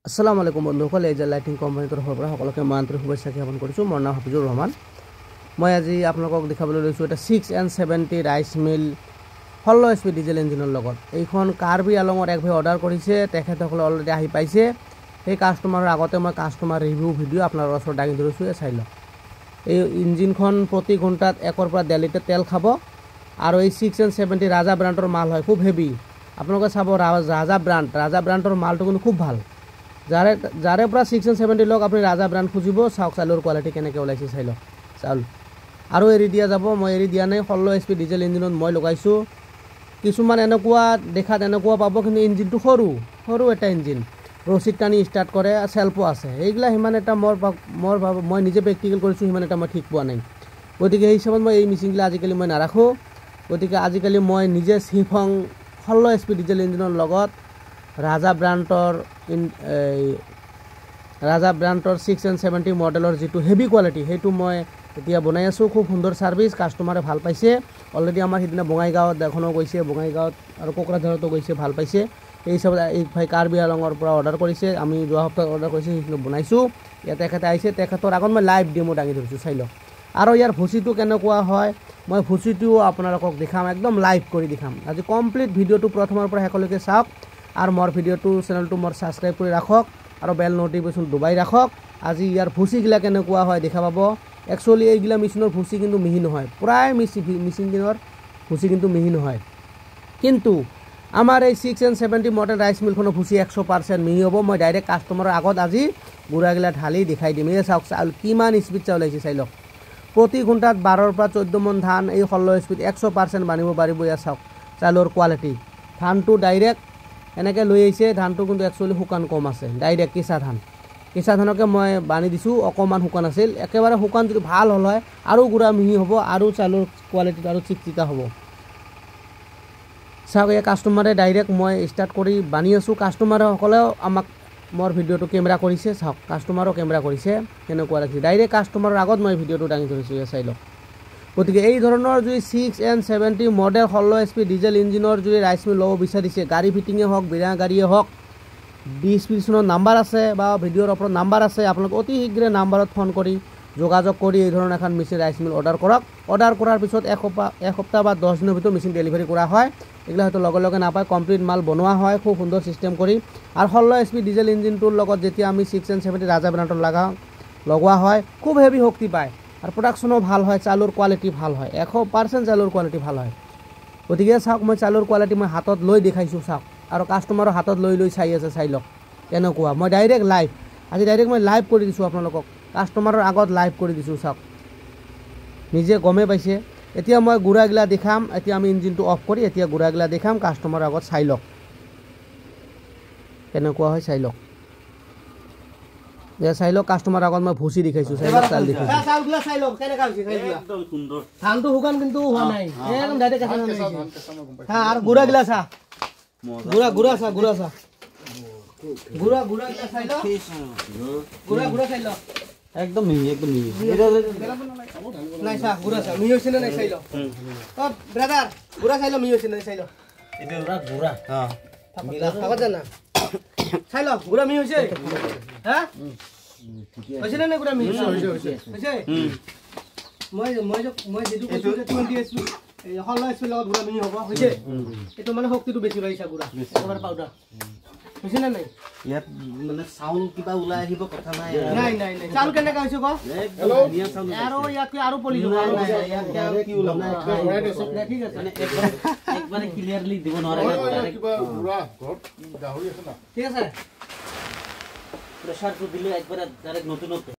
আসসালামু আলাইকুম বন্ধুসকল, এজেল লাইটিং কোম্পানীৰ তৰফৰ পৰা সকলোকে মই আন্তৰিক শুভেচ্ছা জ্ঞাপন কৰিছোঁ। মোৰ নাম হাফিজুৰ ৰহমান। মই আজি আপোনালোকক দেখাবলৈ লৈছোঁ এটা 6N70 rice mill 16 HP diesel ইঞ্জিনৰ লগত। এইখন কাৰ্বি আলঙৰ এক ভাই অৰ্ডাৰ কৰিছে, তেখেতসকলে অলৰেডি আহি পাইছে। সেই কাষ্টমাৰৰ আগতে মই কাষ্টমাৰ ৰিভিউ ভিডিঅ' আপোনালোকৰ ওচৰত দাঙি ধৰিছোঁ, চাই লওক। এই ইঞ্জিনখন প্ৰতি ঘণ্টাত 1 পৰা 1.5 লিটাৰ তেল খাব আৰু এই 6N70 ৰাজা ব্ৰাণ্ডৰ মাল হয়, খুব হেভি। আপোনালোকে চাব ৰাজা ব্ৰাণ্ডৰ মালটো কিন্তু খুব ভাল। যাৰে পৰা 6N70 লওক আপুনি ৰাজা ব্ৰাণ্ড খুজিব। চাওক চাউলৰ কোৱালিটি কেনেকৈ ওলাইছে, চাই লওক চাউল। আৰু এৰি দিয়া যাব, মই এৰি দিয়া নাই। 16 HP ডিজেল ইঞ্জিনত মই লগাইছোঁ। কিছুমান এনেকুৱা দেখাত এনেকুৱা পাব, কিন্তু ইঞ্জিনটো সৰু এটা ইঞ্জিন। ৰচিদ টানি ষ্টাৰ্ট কৰে, চেল্ফো আছে। এইগিলা সিমান এটা মই নিজে প্ৰেক্টিকেল কৰিছোঁ, সিমান এটা মই ঠিক পোৱা নাই। গতিকে সেই হিচাপত মই এই মেচিনগিলা আজিকালি মই নাৰাখোঁ। গতিকে আজিকালি মই নিজে চিফং 16 HP ডিজেল ইঞ্জিনৰ লগত ৰাজা ব্ৰাণ্ডৰ 6N70 মডেলৰ যিটো হেভি কোৱালিটি, সেইটো মই এতিয়া বনাই আছোঁ। খুব সুন্দৰ ছাৰ্ভিচ, কাষ্টমাৰে ভাল পাইছে। অলৰেডি আমাৰ সিদিনা বঙাইগাঁৱত এখনো গৈছে, বঙাইগাঁৱত আৰু কোকৰাঝাৰতো গৈছে, ভাল পাইছে। এই হিচাপত এই ভাই কাৰ্বি আলঙৰ পৰা অৰ্ডাৰ কৰিছে, আমি যোৱা সপ্তাহত অৰ্ডাৰ কৰিছোঁ, সেইখিনি বনাইছোঁ। ইয়াত তেখেতে আহিছে, তেখেতৰ আগত মই লাইভ ডেমো দাঙি ধৰিছোঁ, চাই লওক। আৰু ইয়াৰ ভুচিটো কেনেকুৱা হয় মই ভুচিটোও আপোনালোকক দেখাম, একদম লাইভ কৰি দেখাম। আজি কমপ্লিট ভিডিঅ'টো প্ৰথমৰ পৰা শেষলৈকে চাওক আৰু মোৰ ভিডিঅ'টো চেনেলটো মোৰ ছাবস্ক্ৰাইব কৰি ৰাখক আৰু বেল নটিফিকেশ্যন দবাই ৰাখক। আজি ইয়াৰ ভুচিগিলা কেনেকুৱা হয় দেখা পাব। একচুৱেলি এইগিলা মেচিনৰ ভুচি কিন্তু মিহি নহয়, প্ৰায় মেচিনখিনৰ ভুচি কিন্তু মিহি নহয়। কিন্তু আমাৰ এই 6N70 মডেল ৰাইচ মিলখনৰ ভুচি 100% মিহি হ'ব। মই ডাইৰেক্ট কাষ্টমাৰৰ আগত আজি গুড়াগিলা ঢালি দেখাই দিম। এই চাওক চাউল কিমান স্পীড চাউল আহিছে, চাই লওক। প্ৰতি ঘণ্টাত 12 পৰা 14 মন ধান এই 16 স্পীড 100% বানিব পাৰিব। ইয়াৰ চাওক চাউলৰ কোৱালিটি। ধানটো ডাইৰেক্ট এনেকৈ লৈ আহিছে। ধানটো কিন্তু একচুৱেলি শুকান কম আছে, ডাইৰেক্ট কেঁচা ধানকে মই বানি দিছোঁ। অকণমান শুকান আছিল, একেবাৰে শুকান যদি ভাল হ'ল হয় আৰু গুড়া মিহি হ'ব আৰু চাউলৰ কোৱালিটিটো আৰু চিকচিকা হ'ব। চাওক এই কাষ্টমাৰে ডাইৰেক্ট মই ষ্টাৰ্ট কৰি বানি আছোঁ। কাষ্টমাৰসকলেও আমাক মোৰ ভিডিঅ'টো কেমেৰা কৰিছে, চাওক কাষ্টমাৰো কেমেৰা কৰিছে, কেনেকুৱা লাগিছে। ডাইৰেক্ট কাষ্টমাৰৰ আগত মই ভিডিঅ'টো দাঙি ধৰিছোঁ, চাই লওক। গতিকে এই ধৰণৰ যদি 6N70 মডেল 16 HP ডিজেল ইঞ্জিনৰ যদি ৰাইচ মিল ল'ব বিচাৰিছে, গাড়ী ফিটিঙে হওক, বিৰা গাড়ীয়ে হওক, ডিছক্ৰিপশ্যনত নাম্বাৰ আছে বা ভিডিঅ'ৰ ওপৰত নাম্বাৰ আছে। আপোনালোকে অতি শীঘ্ৰে নাম্বাৰত ফোন কৰি যোগাযোগ কৰি এই ধৰণৰ এখন মেচিন ৰাইচ মিল অৰ্ডাৰ কৰক। অৰ্ডাৰ কৰাৰ পিছত এসপ্তাহ বা 10 দিনৰ ভিতৰত মেচিন ডেলিভাৰী কৰা হয়। এইগিলা হয়তো লগে নাপায়, কমপ্লিট মাল বনোৱা হয় খুব সুন্দৰ চিষ্টেম কৰি। আৰু 16 HP ডিজেল ইঞ্জিনটোৰ লগত যেতিয়া আমি 6N70 ৰাজা ব্ৰাণ্ডৰ লগোৱা হয়, খুব হেভি শক্তি পায় আৰু প্ৰডাকশ্যনো ভাল হয়, চাউলৰ কোৱালিটি ভাল হয়, 100% চাউলৰ কোৱালিটি ভাল হয়। গতিকে চাওক মই চাউলৰ কোৱালিটি মই হাতত লৈ দেখাইছোঁ, চাওক। আৰু কাষ্টমাৰৰ হাতত লৈ চাই আছে, চাই লওক কেনেকুৱা। মই ডাইৰেক্ট লাইভ আজি মই লাইভ কৰি দিছোঁ আপোনালোকক, কাষ্টমাৰৰ আগত লাইভ কৰি দিছোঁ। চাওক নিজে গমেই পাইছে। এতিয়া মই গুড়াগিলা দেখাম। এতিয়া আমি ইঞ্জিনটো অফ কৰি এতিয়া গুড়াগিলা দেখাম, কাষ্টমাৰৰ আগত চাই লওক কেনেকুৱা হয়, চাই লওক। চাই লওক কাষ্টমাৰৰ আগত মই ভুচি দেখাইছোঁ, চাই লওক চাউল দেখাইছোঁ। ধানটো শুকান কিন্তু হোৱা নাই, একদম ডাইৰেক্ট আৰু গুড়াগিলা চা, গুড়া চা গুড়া চাই লওক, গুড়া চাই লওক, একদম মিহি নাই। চা গুড়া চা মিহি হৈছে নে নাই, চাই লওক। ব্ৰাদাৰ গুড়া চাই লওক, মিহি হৈছে নে নাই চাই লওক। গুড়া জানা চাই লওক, গুড়া মিহি হৈছে, হা হৈছে নে নাই গুড়া মিহি হৈছে। মই যিটো কৈছোঁ 20 HP 16 HP লগত গুড়া মিহি হ'ব হৈছে। এইটো মানে শক্তিটো বেছি পাইছা গুড়া, একেবাৰে পাউডাৰ হৈছে নে নাই। ইয়াত মানে চাউল কিবা ওলাই আহিব কথা নাই। চাউল কেনেকৈ হৈছে ক আৰু ইয়াতকৈ আৰু পলি ঠিক আছে, একবাৰে ক্লিয়াৰলি দিব নোৱাৰে। ঠিক আছে, প্ৰেছাৰটো দিলে একবাৰে ডাইৰেক্ট নতুন